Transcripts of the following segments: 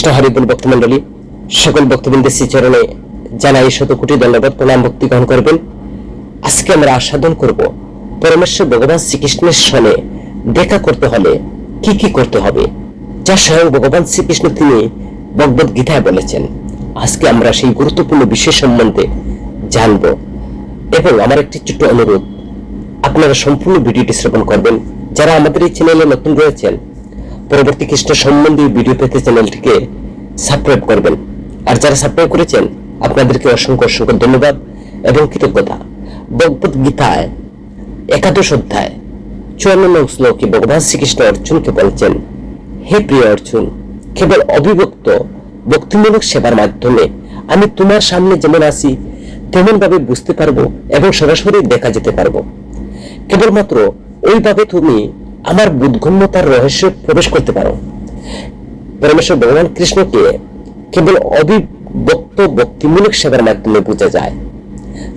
কৃষ্ণ হরিবল ভক্তমন্ডলী, সকল ভক্তবৃন্দের শ্রীচরণে জানাই শত কোটি দণ্ডবত প্রণাম ভক্তি গ্রহণ করবেন। আজকে আমরা আস্বাদন করব পরমেশ্বর ভগবান শ্রীকৃষ্ণের সঙ্গে দেখা করতে হলে কি কি করতে হবে, যা স্বয়ং ভগবান শ্রীকৃষ্ণ তিনি ভগবত গীতায় বলেছেন। আজকে আমরা সেই গুরুত্বপূর্ণ বিষয় সম্বন্ধে জানব এবং আমার একটি ছোট্ট অনুরোধ, আপনারা সম্পূর্ণ ভিডিওটি শ্রবণ করবেন। যারা আমাদের এই চ্যানেলে নতুন রয়েছেন, পরবর্তী কৃষ্ণ সম্বন্ধীয় ভিডিও পেতে চ্যানেলটিকে সাবস্ক্রাইব করবেন। আর যারা সাবস্ক্রাইব করেছেন আপনাদেরকে অসংখ্য অসংখ্য ধন্যবাদ এবং কৃতজ্ঞতা। ভগবত গীতায় 11 অধ্যায় 54 শ্লোকে ভগবান শ্রীকৃষ্ণ অর্জুনকে বলছেন, হে প্রিয় অর্জুন, কেবল অবিভক্ত ভক্তিমূলক সেবার মাধ্যমে আমি তোমার সামনে যেমন আছি তেমন ভাবে বুঝতে পারবো এবং সরাসরি দেখা যেতে পারবো। কেবলমাত্র ওইভাবে তুমি আমার বোধগম্যতার রহস্যে প্রবেশ করতে পারো। পরমেশ্বর ভগবান কৃষ্ণকে কেবল অবিভক্ত ভক্তিমূলক সেবার মাধ্যমে বোঝা যায়।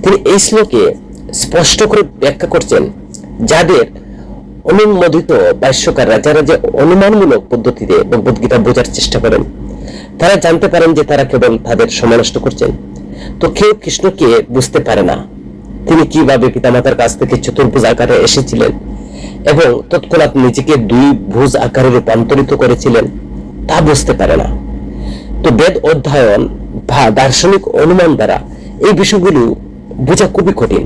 তিনি এই শ্লোকে স্পষ্ট করে ব্যাখ্যা করছেন, যাদের অনুমোদিত ভাষ্যকাররা যারা যে অনুমানমূলক পদ্ধতিতে ভগবদ্গীতা বোঝার চেষ্টা করেন, তারা জানতে পারেন যে তারা কেবল তাদের সময় নষ্ট করছেন। তো কেউ কৃষ্ণকে বুঝতে পারে না তিনি কিভাবে পিতামাতার কাছ থেকে চতুর্ভুজ আকারে এসেছিলেন এবং তৎক্ষণাৎ নিজেকে 2 ভুজ আকারে রূপান্তরিত করেছিলেন, তা বুঝতে পারে না। তো বেদ অধ্যয়ন বা দার্শনিক অনুমান দ্বারা এই বিষয়গুলো বোঝা খুবই কঠিন।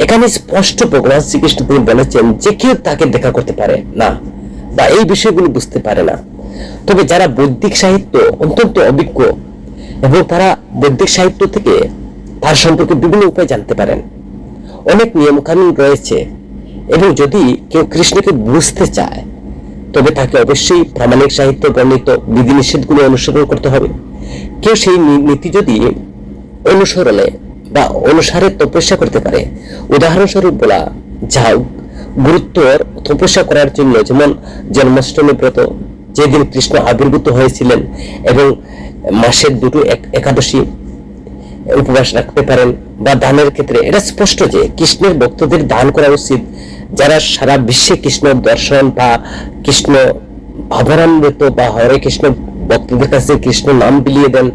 এখানে স্পষ্ট ভগবান শ্রীকৃষ্ণ তিনি বলেছেন যে কেউ তাকে দেখা করতে পারে না বা এই বিষয়গুলো বুঝতে পারে না। তবে যারা বৈদিক সাহিত্য অত্যন্ত অভিজ্ঞ এবং তারা বৈদিক সাহিত্য থেকে তার সম্পর্কে বিভিন্ন উপায় জানতে পারেন। অনেক নিয়ম কানুন রয়েছে এবং যদি কেউ কৃষ্ণকে বুঝতে চায় তবে তাকে অবশ্যই প্রামাণিক সাহিত্য বর্ণিত বিধিনিষেধগুলো অনুসরণ করতে হবে। কেউ সেই নীতি যদি অনুসরণে বা অনুসারে তপস্যা করতে পারে, উদাহরণস্বরূপ বলা যাও গুরুত্বর তপস্যা করার জন্য, যেমন জন্মাষ্টমী ব্রত, যেদিন কৃষ্ণ আবির্ভূত হয়েছিলেন, এবং মাসের 2 একাদশী উপবাস রাখতে পারেন, বা দানের ক্ষেত্রে এটা স্পষ্ট যে কৃষ্ণের ভক্তদের দান করা উচিত। যারা সারা বিশ্বে কৃষ্ণ দর্শন বা কৃষ্ণ ভাবনামৃত বা হরে কৃষ্ণ ভক্তদের কাছে কৃষ্ণ নাম বিলিয়ে দেন,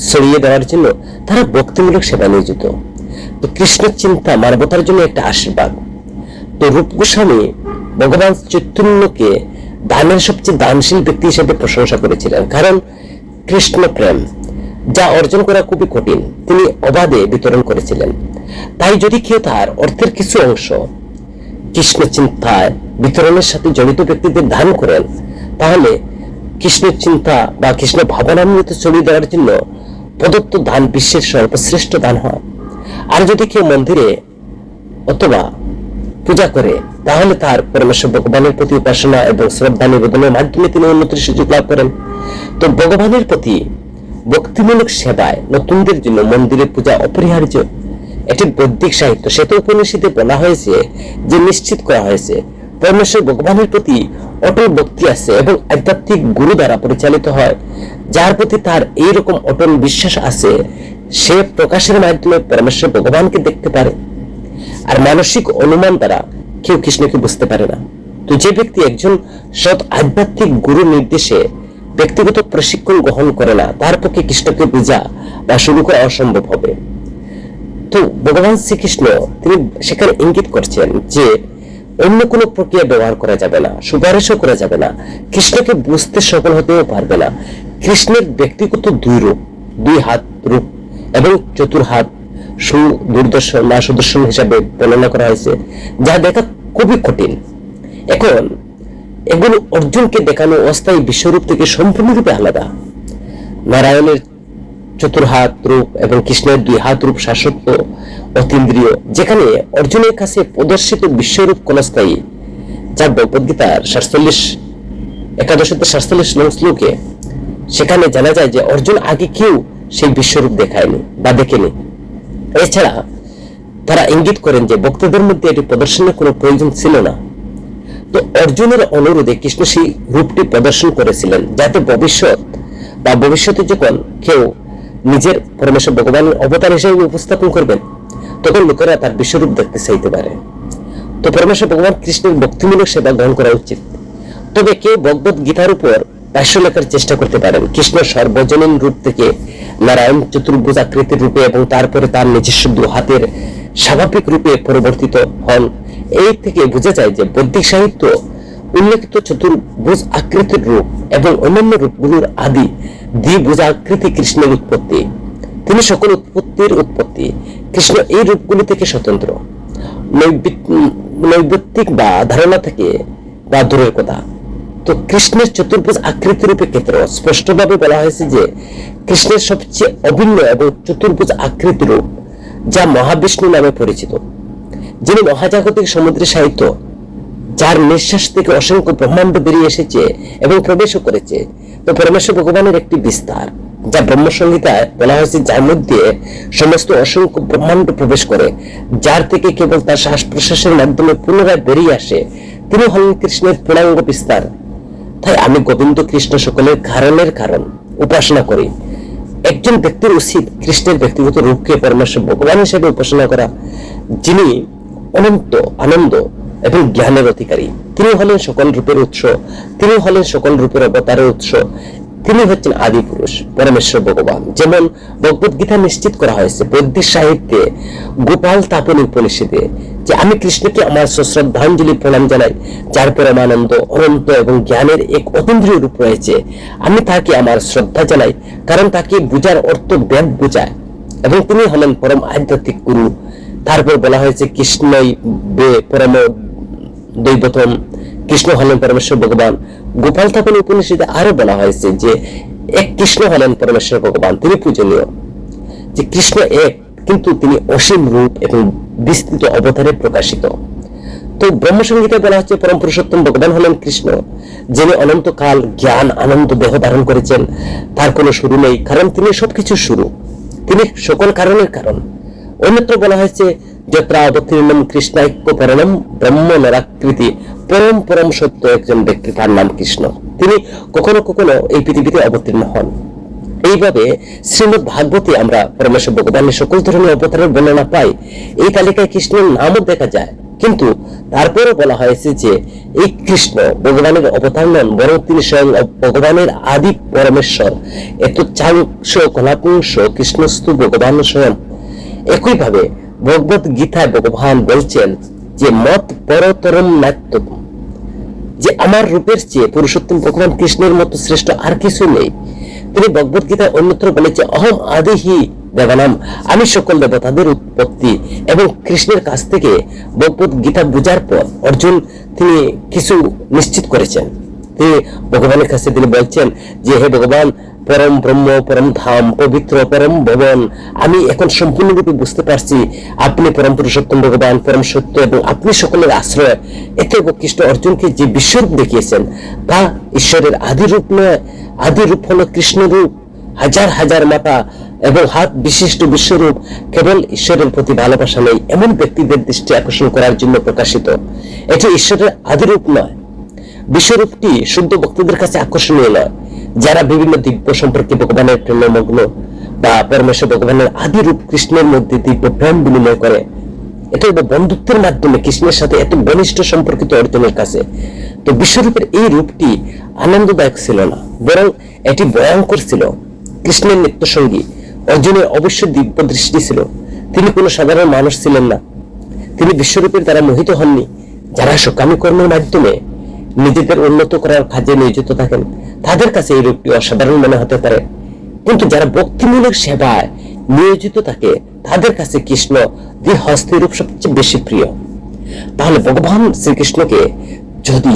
ছড়িয়ে দেওয়ার জন্য তারা ভক্তিমূলক সেবা নিয়োজিত। তো কৃষ্ণ চিন্তা মানবতার জন্য একটা আশীর্বাদ। তো রূপ গোস্বামী ভগবান চৈতন্যকে দানের সবচেয়ে দানশীল ব্যক্তি হিসেবে প্রশংসা করেছিলেন, কারণ কৃষ্ণ প্রেম যা অর্জন করা খুবই কঠিন তিনি অবাধে বিতরণ করেছিলেন। তাই যদি কেউ তার অর্থের কিছু অংশ কৃষ্ণ চিন্তায় বিতরণের সাথে জড়িত ব্যক্তিদের দান করেন, তাহলে কৃষ্ণ চিন্তা বা কৃষ্ণ ভাবনামৃত ছড়িয়ে দেওয়ার জন্য প্রদত্ত দান বিশ্বের সর্বশ্রেষ্ঠ দান হয়। আর যদি কেউ মন্দিরে অথবা পূজা করে, তাহলে তার পরমেশ্বর ভগবানের প্রতি উপাসনা এবং শ্রদ্ধা নিবেদনের মাধ্যমে তিনি উন্নতির সুযোগ লাভ করেন। তো ভগবানের প্রতি ভক্তিমূলক সেবায় নতুনদের জন্য মন্দিরে পূজা অপরিহার্য। এটি বৈদিক সাহিত্য শ্বেত উপনিষদে বলা হয়েছে যে নিশ্চিত করা হয়েছে পরমেশ্বর ভগবানের প্রতি অটল ভক্তি আছে এবং আধ্যাত্মিক গুরু দ্বারা পরিচালিত হয়। যার প্রতি তার এইরকম অটল বিশ্বাস আছে, সে প্রকাশের মাধ্যমে পরমেশ্বর ভগবানকে দেখতে পারে। আর মানসিক অনুমান দ্বারা কেউ কৃষ্ণকে বুঝতে পারে না। তো যে ব্যক্তি একজন সৎ আধ্যাত্মিক গুরু নির্দেশে ব্যক্তিগত প্রশিক্ষণ গ্রহণ করে না, তার পক্ষে কৃষ্ণকে বোঝা বা শুরু করা অসম্ভব হবে। তো ভগবান শ্রীকৃষ্ণ তিনি সেখানে ইঙ্গিত করছেন যে অন্য কোনো প্রক্রিয়া ব্যবহার করা যাবে না, সুপারিশও করা যাবে না, কৃষ্ণকে বুঝতে সফল হতেও পারবে না। কৃষ্ণের ব্যক্তিগত 2 রূপ, 2 হাত রূপ এবং 4 হাত সুদূরদর্শন বা সুদর্শন হিসাবে বর্ণনা করা হয়েছে, যা দেখা খুবই কঠিন। এখন এগুলো অর্জুনকে দেখানো অস্থায়ী বিশ্বরূপ থেকে সম্পূর্ণরূপে আলাদা। নারায়ণের 4 হাত রূপ এবং কৃষ্ণের 2 হাত রূপ শাশ্বত অতীন্দ্রিয়, যেখানে অর্জুনের কাছে প্রদর্শিত বিশ্বরূপ ক্ষণস্থায়ী, যা ভগবদ্গীতার 47 নং শ্লোকে সেখানে জানা যায় যে অর্জুন আগে কেউ সেই বিশ্বরূপ দেখায়নি বা দেখেনি। এছাড়া তারা ইঙ্গিত করেন যে ভক্তদের মধ্যে এটি প্রদর্শনের কোনো প্রয়োজন ছিল না। তো অর্জুনের অনুরোধে কৃষ্ণ সেই রূপটি প্রদর্শন করেছিলেন, যাতে ভবিষ্যতে যখন কেউ নিজের পরমেশ্বর ভগবানের অবতার হিসেবে উপস্থাপন করবেন, তখন লোকেরা তার বিশ্বরূপ দেখতে চাইতে পারে। তো পরমেশ্বর ভগবান কৃষ্ণের ভক্তিমূলক সেবা গ্রহণ করা উচিত। তবে কেউ ভগবত গীতার উপর ভাষ্য লেখার চেষ্টা করতে পারেন। কৃষ্ণ সর্বজনীন রূপ থেকে নারায়ণ চতুর্ভুজ আকৃতির রূপে এবং তারপরে তার নিজস্ব দু হাতের স্বাভাবিক রূপে পরিবর্তিত হন। এই থেকে বোঝা যায় যে বৌদ্ধিক সাহিত্য উল্লেখিত চতুর্ভুজ আকৃতির রূপ এবং অন্যান্য রূপগুলোর আদি দ্বিভুজ আকৃতি কৃষ্ণের উৎপত্তি। তিনি সকল উৎপত্তির উৎপত্তি। কৃষ্ণ এই রূপগুলি থেকে স্বতন্ত্র, নৈবেত্তিক বা ধারণা থেকে বা দূরের কথা। তো কৃষ্ণের চতুর্ভুজ আকৃতি রূপে ক্ষেত্র স্পষ্টভাবে বলা হয়েছে যে কৃষ্ণের সবচেয়ে অভিন্ন এবং চতুর্ভুজ আকৃতি রূপ যা মহাবিষ্ণু নামে পরিচিত, যিনি মহাজাগতিক সমুদ্রের সাহিত্য, যার নিঃশ্বাস থেকে অসংখ্য ব্রহ্মাণ্ড বেরিয়ে এসেছে এবং প্রবেশও করেছে। তো পরমেশ্বর ভগবানের একটি বিস্তার যা ব্রহ্মসংহিতায় বলা হয়েছে, যার মধ্যে সমস্ত অসংখ্য ব্রহ্মাণ্ড প্রবেশ করে, যার থেকে কেবল তার শ্বাস প্রশ্বাসের মাধ্যমে পুনরায় বেরিয়ে আসে, তিনি হলেন কৃষ্ণের পূর্ণাঙ্গ বিস্তার। তাই আমি গোবিন্দ কৃষ্ণ সকলের কারণের কারণ উপাসনা করি। একজন ব্যক্তির উচিত কৃষ্ণের ব্যক্তিগত রূপকে পরমেশ্বর ভগবান হিসেবে উপাসনা করা, যিনি অনন্ত আনন্দ এবং জ্ঞানের অধিকারী। তিনি হলেন সকল রূপের উৎস, তিনি হলেন সকল রূপের অবতারের উৎস, তিনি হচ্ছেন আদি পুরুষ পরমেশ্বর ভগবান। যেমন ভগবত গীতা নিশ্চিত করা হয়েছে বৌদ্ধিক সাহিত্যে গোপাল তাপনী উপনিষদে যে আমি কৃষ্ণকে আমার শ্রদ্ধাঞ্জলি প্রণাম জানাই, যার পরমানন্দ অনন্ত এবং জ্ঞানের এক অতীন্দ্রিয় রূপ রয়েছে। আমি তাকে আমার শ্রদ্ধা জানাই, কারণ তাকে বুঝার অর্থ বেদ বোঝায় এবং তিনি হলেন পরম আধ্যাত্মিক গুরু। তারপর বলা হয়েছে কৃষ্ণই পরম দৈবতম, কৃষ্ণ হলেন পরমেশ্বর ভগবান। গোপাল তাপনী উপনিষদে আরো বলা হয়েছে যে এক কৃষ্ণ হলেন পরমেশ্বর ভগবান, তিনি পূজনীয়। যে কৃষ্ণ এক, কিন্তু তিনি অসীম রূপ এবং বিস্তৃত অবতারে প্রকাশিত। তো ব্রহ্মসংহিতায় বলা হচ্ছে পরম পুরুষোত্তম ভগবান হলেন কৃষ্ণ, যিনি অনন্তকাল জ্ঞান আনন্দ দেহ ধারণ করেছেন। তার কোনো শুরু নেই, কারণ তিনি সবকিছু শুরু, তিনি সকল কারণের কারণ। অন্যত্র বলা হয়েছে যত্র অবতীর্ণম কৃষ্ণাইক্য পরম ব্রহ্ম নরাকৃতি, পরম পরম সত্য একজন ব্যক্তি, তার নাম কৃষ্ণ। তিনি কখনো কখনো এই পৃথিবীতে অবতীর্ণ হন। এইভাবে শ্রীমদ ভাগবতে আমরা পরমেশ্বর ভগবানের সকল ধরনের অবতারের বর্ণনা পাই। এই তালিকায় কৃষ্ণের নামও দেখা যায়, কিন্তু তারপরও বলা হয়েছে যে এই কৃষ্ণ ভগবানের অবতার নন, বরং তিনি স্বয়ং ভগবানের আদি পরমেশ্বর। এত চাংশ কলাপুংশ কৃষ্ণস্তু ভগবান স্বয়ং। একইভাবে ভগবত গীতায় ভগবান বলছেন যে মত পরতরম নাত্যম, যে আমার রূপের চেয়ে পুরুষোত্তম ভগবান কৃষ্ণের মতো শ্রেষ্ঠ আর কিছু নেই। তিনি ভগবত গীতায় অন্যত্র বলেছে অহম আদিহি দেবানাম, আমি সকল দেবতাদের উৎপত্তি। এবং কৃষ্ণের কাছ থেকে ভগবত গীতা বুঝার পর অর্জুন তিনি কিছু নিশ্চিত করেছেন। তিনি ভগবানের কাছে তিনি বলছেন যে হে ভগবান, পরম ব্রহ্ম, পরম ধাম, পবিত্র পরম ভবন, আমি এখন সম্পূর্ণরূপে বুঝতে পারছি আপনি পরম পুরুষোত্তম ভগবান, পরম সত্য এবং আপনি সকলের আশ্রয়। এতে কৃষ্ণ অর্জুনকে যে বিশ্বরূপ দেখিয়েছেন তা ঈশ্বরের আদি রূপ নয়, আদি রূপ হলো কৃষ্ণরূপ। হাজার হাজার মাথা এবং হাত বিশিষ্ট বিশ্বরূপ কেবল ঈশ্বরের প্রতি ভালোবাসা নেই এমন ব্যক্তিদের দৃষ্টি আকর্ষণ করার জন্য প্রকাশিত। এটি ঈশ্বরের আদি রূপ নয়। বিশ্বরূপটি শুদ্ধ ভক্তদের কাছে আকর্ষণীয় নয়, যারা বিভিন্ন দিব্য সম্পর্কে ভগবানের প্রেমমগ্ন বা পরমেশ্বর ভগবানের আদি রূপ কৃষ্ণের মধ্যে দিব্য প্রেম বিনিময় করে। এটা বন্ধুত্বের মাধ্যমে কৃষ্ণের সাথে এত ঘনিষ্ঠ সম্পর্কিত অর্জনের কাছে। তো বিশ্বরূপের এই রূপটি আনন্দদায়ক ছিল না, বরং এটি ভয়ঙ্কর ছিল। কৃষ্ণের নিত্য সঙ্গী অর্জুনের অবশ্য দিব্য দৃষ্টি ছিল। তিনি কোনো সাধারণ মানুষ ছিলেন না, তিনি বিশ্বরূপের দ্বারা মোহিত হননি। যারা সকামী কর্মের মাধ্যমে নিজেদের উন্নত করার কাজে নিয়োজিত থাকেন তাদের কাছে এই রূপটি অসাধারণ মনে হতে পারে, কিন্তু যারা ভক্তিমূলক সেবায় নিয়োজিত থাকে তাদের কাছে কৃষ্ণ দ্বিহস্তি রূপ সবচেয়ে বেশি প্রিয়। তাহলে ভগবান শ্রীকৃষ্ণকে যদি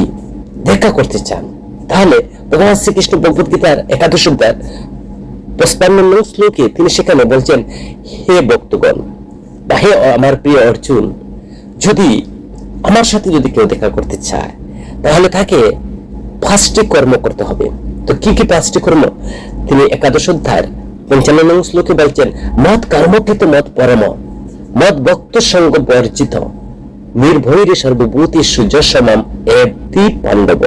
দেখা করতে চান, তাহলে ভগবান শ্রীকৃষ্ণ ভগবত গীতার 11 অধ্যায় 55 শ্লোকে তিনি সেখানে বলছেন, হে ভক্তগণ বা হে আমার প্রিয় অর্জুন, যদি আমার সাথে যদি কেউ দেখা করতে চায় তাহলে তাকে 5টি কর্ম করতে হবে। তো কি কি 5টি কর্ম? তিনি 11 অধ্যায়ের 55 শ্লোকে বলছেন, মত কর্মকৃত মত পরম, মত ভক্ত সঙ্গ বর্জিত, নির্ভৈরে সর্বভূতেষু যশমম এতি পাণ্ডব।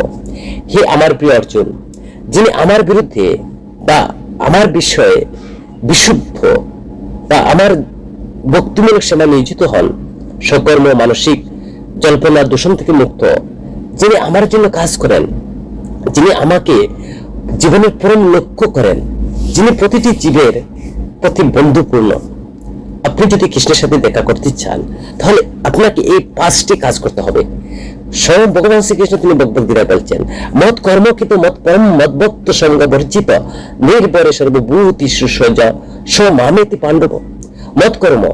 হে আমার প্রিয় অর্জুন, যিনি আমার বিরুদ্ধে বা আমার বিষয়ে বিশুদ্ধ বা আমার ভক্তিমূলক সেবা নিয়োজিত হন, সকর্ম মানসিক জল্পনা দূষণ থেকে মুক্ত, যিনি আমার জন্য কাজ করেন, যিনি আমাকে জীবনের পরম লক্ষ্য করেন, যিনি প্রতিটি জীবের প্রতি বন্ধুপূর্ণ। আপনি যদি কৃষ্ণের সাথে দেখা করতে চান তাহলে আপনাকে এই 5টি কাজ করতে হবে। স্বয়ং ভগবান শ্রীকৃষ্ণ তিনি ভগবদ্গীতায় বলছেন, মত কর্মকৃত মত পরম মদ্ভক্ত সঙ্গ বর্জিত নির্ভরে সর্বভূতিষু সজা স্বমামেতি পাণ্ডব। মত কর্ম,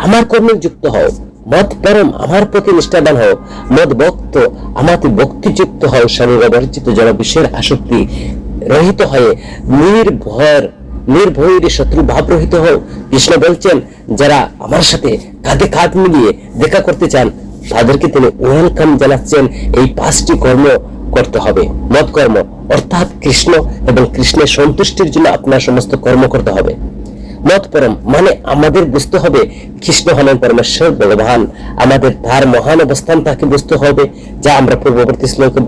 আমার কর্মে যুক্ত হও। মত পরম, আমার প্রতি নিষ্ঠাবান হও। মদ ভক্ত, আমাতে ভক্তিযুক্ত হও। সর্ববর্জিত জড় বিষয়ের আসক্তি রহিত হয়ে নির্ভয়ের শত্রু ভাব রহিত হও। কৃষ্ণ বলছেন, যারা আমার সাথে কাঁধে কাঁধ মিলিয়ে দেখা করতে চান তাদেরকে তিনি ওয়েলকাম জানাচ্ছেন। এই 5টি কর্ম করতে হবে। মত কর্ম অর্থাৎ কৃষ্ণ এবং কৃষ্ণের সন্তুষ্টির জন্য আপনার সমস্ত কর্ম করতে হবে। মত পরম মানে আমাদের বুঝতে হবে কৃষ্ণ হলেন পরমেশ্বর ভগবান, আমাদের তার মহান অবস্থান তাকে বুঝতে হবে, যা আমরা পূর্ববর্তী শ্লোকে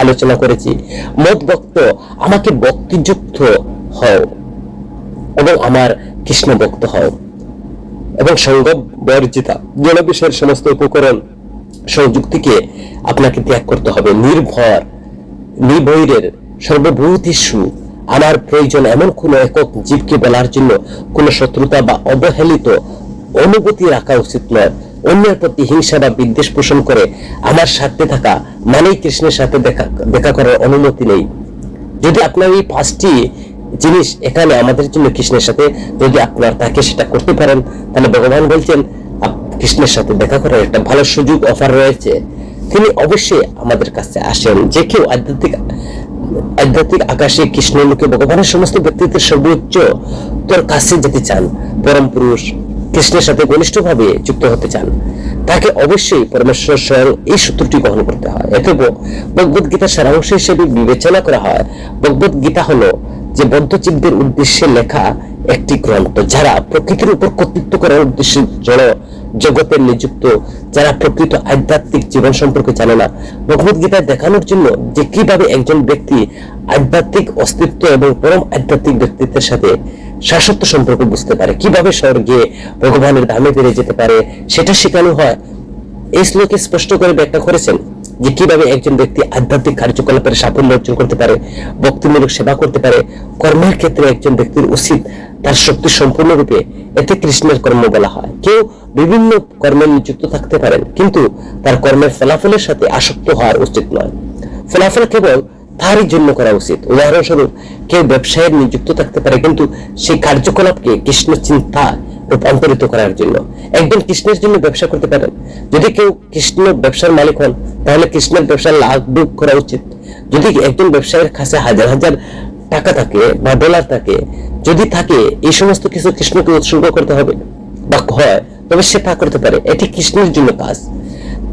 আলোচনা করেছি। মত ভক্ত, আমাকে ভক্তিযুক্ত হও এবং আমার কৃষ্ণ ভক্ত হও। এবং সঙ্গ বর্জিতা, জড় বিষয়ের সমস্ত উপকরণ সংযুক্তিকে আপনাকে ত্যাগ করতে হবে। নির্ভয়ের সর্বভূতিষু, আমার প্রয়োজন এমন কোন একক জীবকে বলার জন্য কোন শত্রুতা বা অবহেলিত অনুভূতি রাখা উচিত নয়। অন্যের প্রতি হিংসা বা বিদ্বেষ পোষণ করে আমার সাথে থাকা মানেই কৃষ্ণের সাথে দেখা করার অনুমতি নেই। যদি আপনার এই 5টি জিনিস এখানে আমাদের জন্য কৃষ্ণের সাথে যদি আপনার তাকে সেটা করতে পারেন, তাহলে ভগবান বলছেন কৃষ্ণের সাথে দেখা করার একটা ভালো সুযোগ অফার রয়েছে। তিনি অবশ্যই আমাদের কাছে আসেন। যে কেউ আধ্যাত্মিক আকাশে কৃষ্ণের মুখে ভগবানের সমস্ত ব্যক্তিত্বের সর্বোচ্চ তোর কাছে যেতে চান, পরম পুরুষ কৃষ্ণের সাথে ঘনিষ্ঠভাবে যুক্ত হতে চান, তাকে অবশ্যই পরমেশ্বর স্বয়ং এই সূত্রটি গ্রহণ করতে হয়। এতব ভগবদ গীতার সারাংশ হিসেবে বিবেচনা করা হয়। ভগবদ গীতা হলো যে বদ্ধজীবদের উদ্দেশ্যে লেখা একটি গ্রন্থ, যারা প্রকৃতির উপর কর্তৃত্ব করার উদ্দেশ্যে জড় জগতের নিযুক্ত, যারা প্রকৃত আধ্যাত্মিক জীবন সম্পর্কে জানে না। ভগবদ গীতায় দেখানোর জন্য যে কিভাবে একজন ব্যক্তি আধ্যাত্মিক অস্তিত্ব এবং পরম আধ্যাত্মিক ব্যক্তিত্বের সাথে শাশ্বত সম্পর্ক বুঝতে পারে, কিভাবে স্বর্গে ভগবানের ধামে ফিরে যেতে পারে, সেটা শেখানো হয়। এই শ্লোকে স্পষ্ট করে ব্যাখ্যা করেছেন যে কিভাবে একজন ব্যক্তি আধ্যাত্মিক কার্যকলাপের সাফল্য অর্জন করতে পারে, ভক্তিমূলক সেবা করতে পারে। কর্মের ক্ষেত্রে একজন ব্যক্তির উচিত তার শক্তি সম্পূর্ণরূপে এতে কৃষ্ণের কর্ম বলা হয়। কেউ বিভিন্ন কর্মে নিযুক্ত থাকতে পারেন, কিন্তু তার কর্মের ফলাফলের সাথে আসক্ত হওয়ার উচিত নয়। ফলাফল কেবল তারই জন্য করা উচিত। উদাহরণস্বরূপ, কেউ ব্যবসায় নিযুক্ত থাকতে পারে, কিন্তু সেই কার্যকলাপকে কৃষ্ণ চিন্তা রূপান্তরিত করার জন্য। একজন কৃষ্ণের জন্য ব্যবসা করতে পারেন। যদি কেউ কৃষ্ণ ব্যবসার মালিক হন, তাহলে কৃষ্ণের ব্যবসার লাভ করা উচিত। যদি একজন ব্যবসায়ীর কাছে হাজার হাজার টাকা থাকে বা ডলার থাকে, যদি থাকে, এই সমস্ত কিছু কৃষ্ণকে উৎসর্গ করতে হবে বা হয়, তবে সে তা করতে পারে। এটি কৃষ্ণের জন্য কাজ।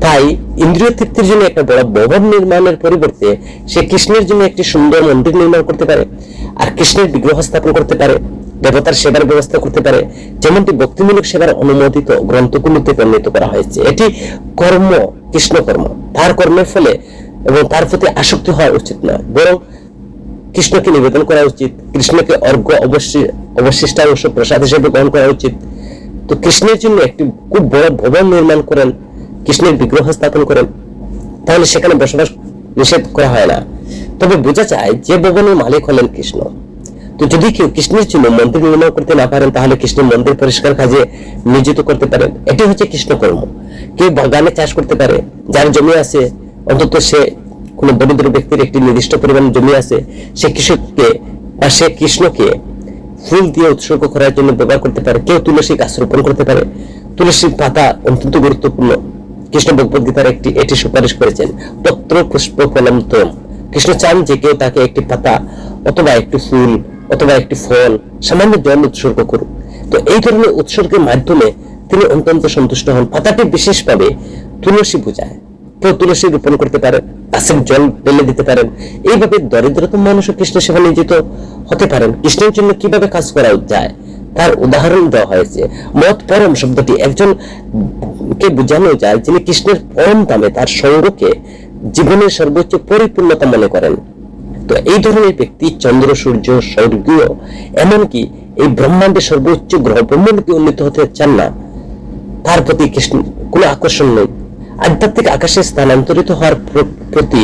তাই ইন্দ্রিয় তৃপ্তির জন্য একটা বড় ভবন নির্মাণের পরিবর্তে সে কৃষ্ণের জন্য একটি সুন্দর মন্দির নির্মাণ করতে পারে, আর কৃষ্ণের বিগ্রহ স্থাপন করতে পারে, দেবতার সেবার ব্যবস্থা করতে পারে, যেমনটি ভক্তিমূলক সেবার অনুমোদিত গ্রন্থগুলিতে বর্ণিত করা হয়েছে। এটি কর্ম, কৃষ্ণ কর্ম। তার কর্মের ফলে এবং তার প্রতি আসক্তি হওয়া উচিত নয়, বরং কৃষ্ণকে নিবেদন করা উচিত। কৃষ্ণকে অর্ঘ্য অবশিষ্টাংশ প্রসাদ হিসেবে গ্রহণ করা উচিত। তো কৃষ্ণের জন্য একটি খুব বড় ভবন নির্মাণ করেন, কৃষ্ণের বিগ্রহ স্থাপন করেন, তাহলে সেখানে বসবাস নিষেধ করা হয় না। তবে বোঝা যায় যে ভবনের মালিক হলেন কৃষ্ণ। তো যদি কেউ কৃষ্ণের জন্য মন্দির নির্মাণ করতে না পারেন, তাহলে কৃষ্ণের মন্দির পরিষ্কার কাজে নিয়োজিত করতে পারেন। এটি হচ্ছে কৃষ্ণ কর্ম। কেউ বাগানে চাষ করতে পারে, যার জমি আছে, অন্তত সে কোন দরিদ্র ব্যক্তির একটি নির্দিষ্ট পরিমাণ জমি আছে, সে কৃষককে বা সে কৃষ্ণকে ফুল দিয়ে উৎসর্গ করার জন্য ব্যবহার করতে পারে। কেউ তুলসী গাছ রোপণ করতে পারে। তুলসীর পাতা অত্যন্ত গুরুত্বপূর্ণ। কৃষ্ণ ভগবদ গীতার এটি সুপারিশ করেছেন, পত্র পুষ্প ফলম তম। কৃষ্ণ চান যে কেউ তাকে একটি পাতা অথবা একটি ফুল অথবা একটি ফল, সামান্য জল উৎসর্গ করুক। তো এই ধরনের উৎসর্গের মাধ্যমে তিনি অত্যন্ত সন্তুষ্ট হন। পাতাটি বিশেষভাবে তুলসী পূজায় কেউ তুলসী রোপণ করতে পারে, গাছের জল ঢেলে দিতে পারেন। এইভাবে দরিদ্রতম মানুষও কৃষ্ণ সেবা নিয়োজিত হতে পারেন। কৃষ্ণের জন্য কিভাবে কাজ করা যায় তার উদাহরণ দেওয়া হয়েছে। মত পরম শব্দটি একজন কে বোঝানো যায় যিনি কৃষ্ণের পরম দামে তার সঙ্গকে জীবনের সর্বোচ্চ পরিপূর্ণতা মনে করেন। তো এই ধরনের ব্যক্তি চন্দ্র, সূর্য, স্বর্গীয়, এমনকি এই ব্রহ্মাণ্ডের সর্বোচ্চ গ্রহ ব্রহ্মাণ্ডকে উন্নীত হতে চান না। তার প্রতি কৃষ্ণ কোনো আকর্ষণ নেই। আধ্যাত্মিক আকাশে স্থানান্তরিত হওয়ার প্রতি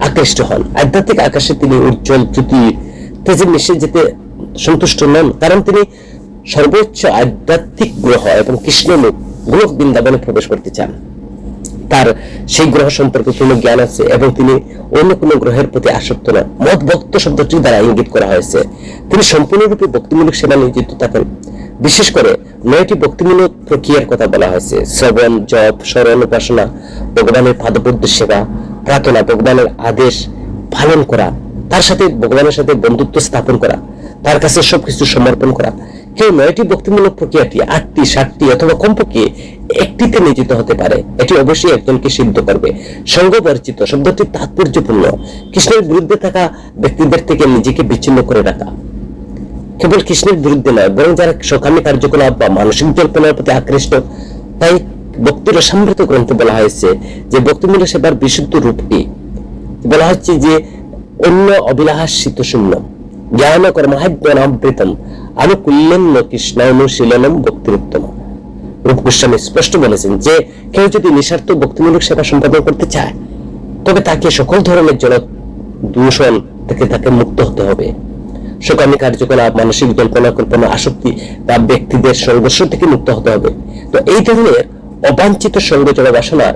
আকৃষ্ট হন। আধ্যাত্মিক আকাশে তিনি উজ্জ্বল জ্যোতি তেজের নিচে যেতে সন্তুষ্ট নন, কারণ তিনি সর্বোচ্চ আধ্যাত্মিক গ্রহ এবং কৃষ্ণলোক গোলক বৃন্দাবনে প্রবেশ করতে চান। তার সেই গ্রহ সম্পর্কে কোনো জ্ঞান আছে এবং তিনি অন্য কোনো গ্রহের প্রতি আসক্ত নন। মত ভক্ত শব্দটি দ্বারা ইঙ্গিত করা হয়েছে তিনি সম্পূর্ণরূপে ভক্তিমূলক সেবা নিয়োজিত থাকেন। বিশেষ করে 9টি ভক্তিমূলক প্রক্রিয়ার কথা বলা হয়েছে: শ্রবণ, জপ, স্মরণ, উপাসনা, ভগবানের পাদপদ্ম সেবা, প্রার্থনা, ভগবানের আদেশ পালন করা, তার সাথে ভগবানের সাথে বন্ধুত্ব স্থাপন করা, তার কাছে সবকিছু সমর্পণ করা। কেউ 9টি ভক্তিমূলক প্রক্রিয়াটি 8টি, 7টি অথবা কমপক্ষে একটিতে নিয়োজিত হতে পারে। এটি অবশ্যই একজনকে সিদ্ধ করবে। সঙ্গ পরিচিত শব্দটি তাৎপর্যপূর্ণ। কৃষ্ণের বিরুদ্ধে থাকা ব্যক্তিদের থেকে নিজেকে বিচ্ছিন্ন করে রাখা। কেবল কৃষ্ণের বিরুদ্ধে নয়, বরং যারা সকামী কার্যকলাপ বা মানসিক জল্পনার প্রতি আকৃষ্ট। তাই ভক্তির রসামৃত গ্রন্থে বলা হয়েছে যে ভক্তিমূলক সেবার বিশুদ্ধ রূপটি বলা হচ্ছে যে অন্য অবিলাস শীতশূন্য জ্ঞান কর্মাহাব্যনাবৃতম আনুকূল্যেন্য কৃষ্ণ অনুশীলনম ভক্তির উত্তম। রূপ গোস্বামী স্পষ্ট বলেছেন যে কেউ যদি নিঃস্বার্থ ভক্তিমূলক সেবা সম্পাদন করতে চায় তবে তাকে সকল ধরনের জল দূষণ থেকে তাকে মুক্ত হতে হবে। সকামী কার্যকলাপ, মানসিক জল্পনা কল্পনা, আসক্তি বা ব্যক্তিদের সংঘর্ষ থেকে মুক্ত হতে হবে। তো এই ধরনের অবাঞ্ছিত সঙ্গ জড় বাসনার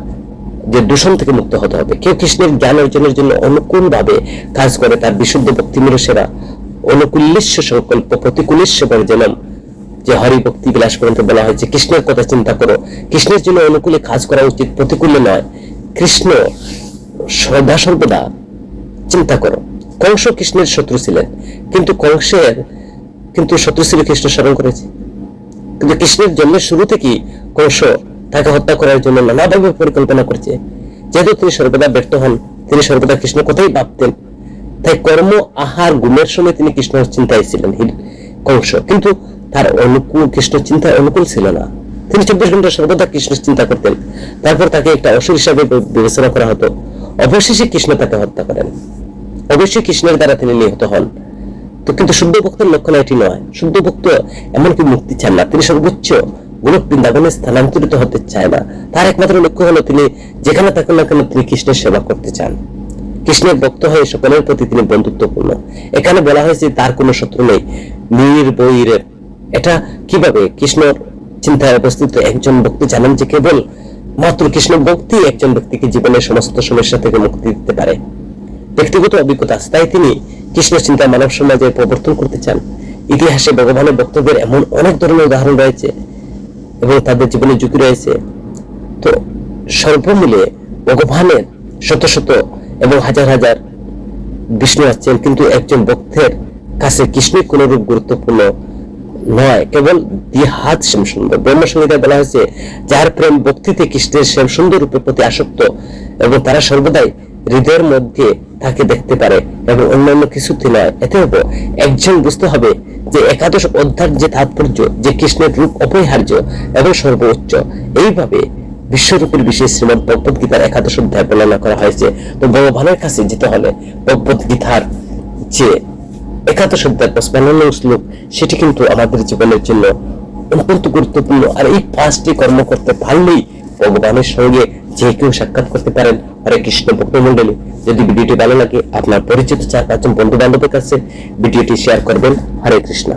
যে দূষণ থেকে মুক্ত হতে হবে। কেউ কৃষ্ণের জ্ঞান অর্জনের জন্য অনুকূল ভাবে কাজ করে তার বিশুদ্ধ ভক্তিমূলক সেবা অনুকূল্যস্য সংকল্প প্রতিকূলেস্য বর্জনম, যে হরি ভক্তি বিলাস পর্যন্ত বলা হয়েছে কৃষ্ণের কথা চিন্তা করো। কৃষ্ণের জন্য অনুকূলে কাজ করা উচিত, প্রতিকূলে নয়। কৃষ্ণ সদা সর্বদা চিন্তা করো। কংস কৃষ্ণের শত্রু ছিলেন, কিন্তু কংসের শত্রু ছিল কৃষ্ণ স্মরণ করেছে। কিন্তু কৃষ্ণের জন্মের শুরু থেকেই কংস তাকে হত্যা করার জন্য নানাভাবে পরিকল্পনা করছে। যেহেতু তিনি সর্বদা ব্যর্থ হন, তিনি সর্বদা কৃষ্ণ কথাই ভাবতেন, তাই কর্ম, আহার, গুণের সময় তিনি কৃষ্ণ চিন্তায় ছিলেন কংস, কিন্তু তার অনুকূল কৃষ্ণ চিন্তায় অনুকূল ছিল না। তিনি 24 ঘন্টা সর্বদা কৃষ্ণ চিন্তা করতেন। তারপর তাকে একটা অসুর হিসাবে বিবেচনা করা হতো। অবশেষে কৃষ্ণ তাকে হত্যা করেন। অবশ্যই কৃষ্ণের দ্বারা তিনি নিহত হন। তো কিন্তু শুদ্ধ ভক্তের লক্ষণ এটি নয়। শুদ্ধ ভক্ত এমনকি মুক্তি চান না, তিনি সর্বোচ্চ গোলক বৃন্দাবনে স্থানান্তরিত হতে চায় না। তার একমাত্র লক্ষ্য হলো তিনি যেখানে থাকেন না কেন তিনি কৃষ্ণের সেবা করতে চান। কৃষ্ণের ভক্ত হয়ে সকলের প্রতি তিনি বন্ধুত্বপূর্ণ। এখানে বলা হয়েছে তার কোনো শত্রু নেই, নির্বৈরের। এটা কিভাবে? কৃষ্ণর চিন্তায় অবস্থিত একজন ভক্তি জানেন যে কেবল মাত্র কৃষ্ণ ভক্তি একজন ব্যক্তিকে জীবনের সমস্ত সমস্যা থেকে মুক্তি দিতে পারে। ব্যক্তিগত অভিজ্ঞতা আছে, তাই তিনি কৃষ্ণ চিন্তা মানব সমাজে প্রবর্তন করতে চান। ইতিহাসে ভগবানের বক্তব্যের এমন অনেক ধরনের উদাহরণ রয়েছে এবং তাদের জীবনে ঝুঁকি রয়েছে। তো সর্বমূলে ভগবানের শত শত এবং হাজার হাজার বিষ্ণু আছেন, কিন্তু একজন ভক্তের কাছে কৃষ্ণের কোন রূপ গুরুত্বপূর্ণ নয়, কেবল দ্বিহাত শ্যাম সুন্দর। ব্রহ্মসংহিতায় বলা হয়েছে যার প্রেম ভক্তিতে কৃষ্ণের শ্যাম সুন্দর রূপের প্রতি আসক্ত এবং তারা সর্বদাই হৃদয়ের মধ্যে তাকে দেখতে পারে এবং অন্যান্য কিছুতে নয়। এতে হবে একজন বুঝতে হবে যে একাদশ অধ্যায়ের যে তাৎপর্য, যে কৃষ্ণের রূপ অপরিহার্য এবং সর্বোচ্চ। এইভাবে বিশ্বরূপের বিশেষ শ্রীমদ ভগবত গীতার একাদশ অধ্যায় বর্ণনা করা হয়েছে। তো ভগবানের কাছে যেতে হলে ভগবত গীতার যে একাদশ অধ্যায় 55 শ্লোক, সেটি কিন্তু আমাদের জীবনের জন্য অত্যন্ত গুরুত্বপূর্ণ। আর এই 5টি কর্ম করতে পারলেই ভগবানের সঙ্গে যে কেউ সাক্ষাৎ করতে পারেন। হরে কৃষ্ণ ভক্ত মন্ডলী, যদি ভিডিওটি ভালো লাগে আপনার পরিচিত 4-5 জন বন্ধু বান্ধবের কাছে ভিডিওটি শেয়ার করবেন। হরে কৃষ্ণ।